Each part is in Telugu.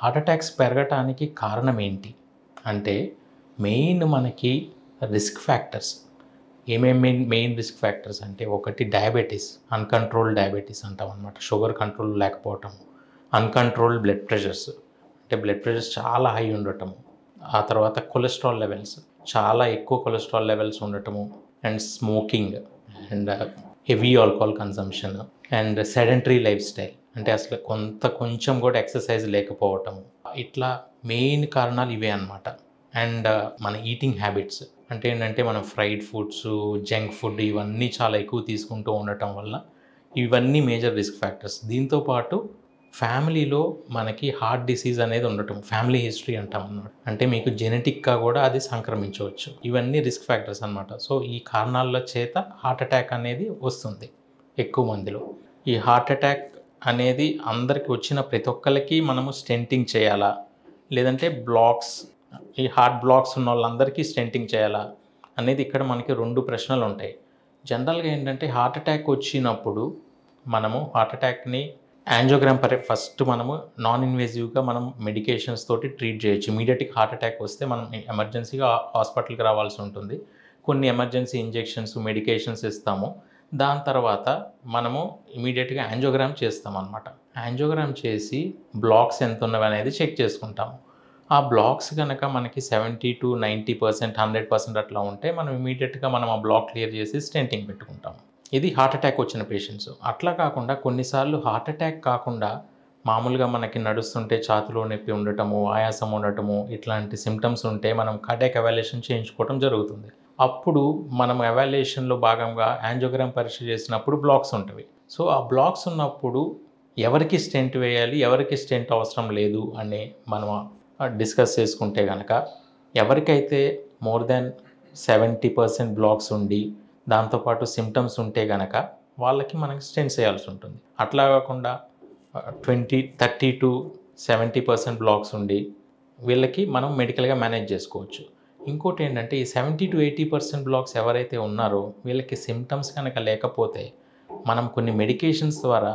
హార్ట్ అటాక్స్ పెరగటానికి కారణం ఏంటి అంటే మెయిన్ మనకి రిస్క్ ఫ్యాక్టర్స్ ఏమేమి మెయిన్ రిస్క్ ఫ్యాక్టర్స్ అంటే ఒకటి డయాబెటీస్, అన్‌కంట్రోల్డ్ డయాబెటీస్ అంటాం అనమాట. షుగర్ కంట్రోల్ లేకపోవటం, అన్‌కంట్రోల్డ్ బ్లడ్ ప్రెషర్స్ అంటే బ్లడ్ ప్రెషర్స్ చాలా హై ఉండటము, ఆ తర్వాత కొలెస్ట్రాల్ లెవెల్స్ చాలా ఎక్కువ కొలెస్ట్రాల్ లెవెల్స్ ఉండటము, and smoking, and heavy alcohol consumption, and sedentary life style అంటే అసలు కొంచెం కూడా ఎక్సర్సైజ్ లేకపోవటము. ఇట్లా మెయిన్ కారణాలు ఇవే అనమాట. అండ్ మన ఈటింగ్ హ్యాబిట్స్ అంటే ఏంటంటే మనం ఫ్రైడ్ ఫుడ్స్, జంక్ ఫుడ్ ఇవన్నీ చాలా ఎక్కువ తీసుకుంటూ ఉండటం వల్ల ఇవన్నీ మేజర్ రిస్క్ ఫ్యాక్టర్స్. దీంతోపాటు ఫ్యామిలీలో మనకి హార్ట్ డిసీజ్ అనేది ఉండటం, ఫ్యామిలీ హిస్టరీ అంటాం అన్నమాట. అంటే మీకు జెనెటిక్గా కూడా అది సంక్రమించవచ్చు. ఇవన్నీ రిస్క్ ఫ్యాక్టర్స్ అనమాట. సో ఈ కారణాల చేత హార్ట్ అటాక్ అనేది వస్తుంది ఎక్కువ మందిలో. ఈ హార్ట్ అటాక్ అనేది అందరికి వచ్చిన ప్రతి ఒక్కరికి మనము స్టెంటింగ్ చేయాలా, లేదంటే ఈ హార్ట్ బ్లాక్స్ ఉన్న వాళ్ళందరికీ స్టెంటింగ్ చేయాలా అనేది ఇక్కడ మనకి 2 ప్రశ్నలు ఉంటాయి. జనరల్గా ఏంటంటే హార్ట్ అటాక్ వచ్చినప్పుడు మనము హార్ట్ అటాక్ని యాంజియోగ్రామ్ ఫస్ట్ మనము నాన్ ఇన్వేజివ్గా మనం మెడికేషన్స్ తోటి ట్రీట్ చేయొచ్చు. ఇమీడియట్గా హార్ట్ అటాక్ వస్తే మనం ఎమర్జెన్సీగా హాస్పిటల్కి రావాల్సి ఉంటుంది. కొన్ని ఎమర్జెన్సీ ఇంజెక్షన్స్, మెడికేషన్స్ ఇస్తాము. దాని తర్వాత మనము ఇమీడియట్గా యాంజియోగ్రామ్ చేస్తామన్నమాట. యాంజియోగ్రామ్ చేసి బ్లాక్స్ ఎంత ఉన్నవి అనేది చెక్ చేసుకుంటాము. ఆ బ్లాక్స్ కనుక మనకి 70-90%, 100% అట్లా ఉంటే మనం ఇమీడియట్గా మనం ఆ బ్లాక్ క్లియర్ చేసి స్టెంటింగ్ పెట్టుకుంటాము. ఇది హార్ట్ అటాక్ వచ్చిన పేషెంట్స్. అట్లా కాకుండా కొన్నిసార్లు హార్ట్ అటాక్ కాకుండా మామూలుగా మనకి నడుస్తుంటే ఛాతీలో నొప్పి ఉండటము, ఆయాసం ఉండటము, ఇట్లాంటి సిమ్టమ్స్ ఉంటే మనం కార్డియాక్ ఎవాల్యుయేషన్ చేయించుకోవడం జరుగుతుంది. అప్పుడు మనం ఎవాల్యుయేషన్లో భాగంగా యాంజియోగ్రామ్ పరీక్ష చేసినప్పుడు బ్లాక్స్ ఉంటవి. సో ఆ బ్లాక్స్ ఉన్నప్పుడు ఎవరికి స్టెంట్ వేయాలి, ఎవరికి స్టెంట్ అవసరం లేదు అని మనం డిస్కస్ చేసుకుంటే కనుక ఎవరికైతే మోర్ దెన్ 70% బ్లాక్స్ ఉండి దాంతోపాటు సిమ్టమ్స్ ఉంటే కనుక వాళ్ళకి మనకి స్టెంట్స్ వేయాల్సి ఉంటుంది. అట్లా కాకుండా 30-70% బ్లాక్స్ ఉండి వీళ్ళకి మనం మెడికల్గా మేనేజ్ చేసుకోవచ్చు. ఇంకోటి ఏంటంటే ఈ 70-80% బ్లాక్స్ ఎవరైతే ఉన్నారో వీళ్ళకి సిమ్టమ్స్ కనుక లేకపోతే మనం కొన్ని మెడికేషన్స్ ద్వారా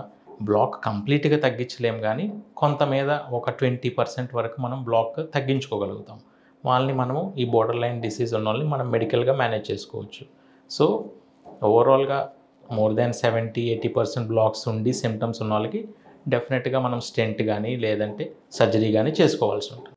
బ్లాక్ కంప్లీట్గా తగ్గించలేం, కానీ కొంత మీద ఒక 20% వరకు మనం బ్లాక్ తగ్గించుకోగలుగుతాం. వాళ్ళని మనము ఈ బోర్డర్ లైన్ డిసీజ్ ఉన్న వాళ్ళని మనం మెడికల్గా మేనేజ్ చేసుకోవచ్చు. సో ఓవరాల్గా మోర్ దాన్ 70-80% బ్లాక్స్ ఉండి సిమ్టమ్స్ ఉన్న వాళ్ళకి డెఫినెట్గా మనం స్టెంట్ కానీ లేదంటే సర్జరీ కానీ చేసుకోవాల్సి ఉంటుంది.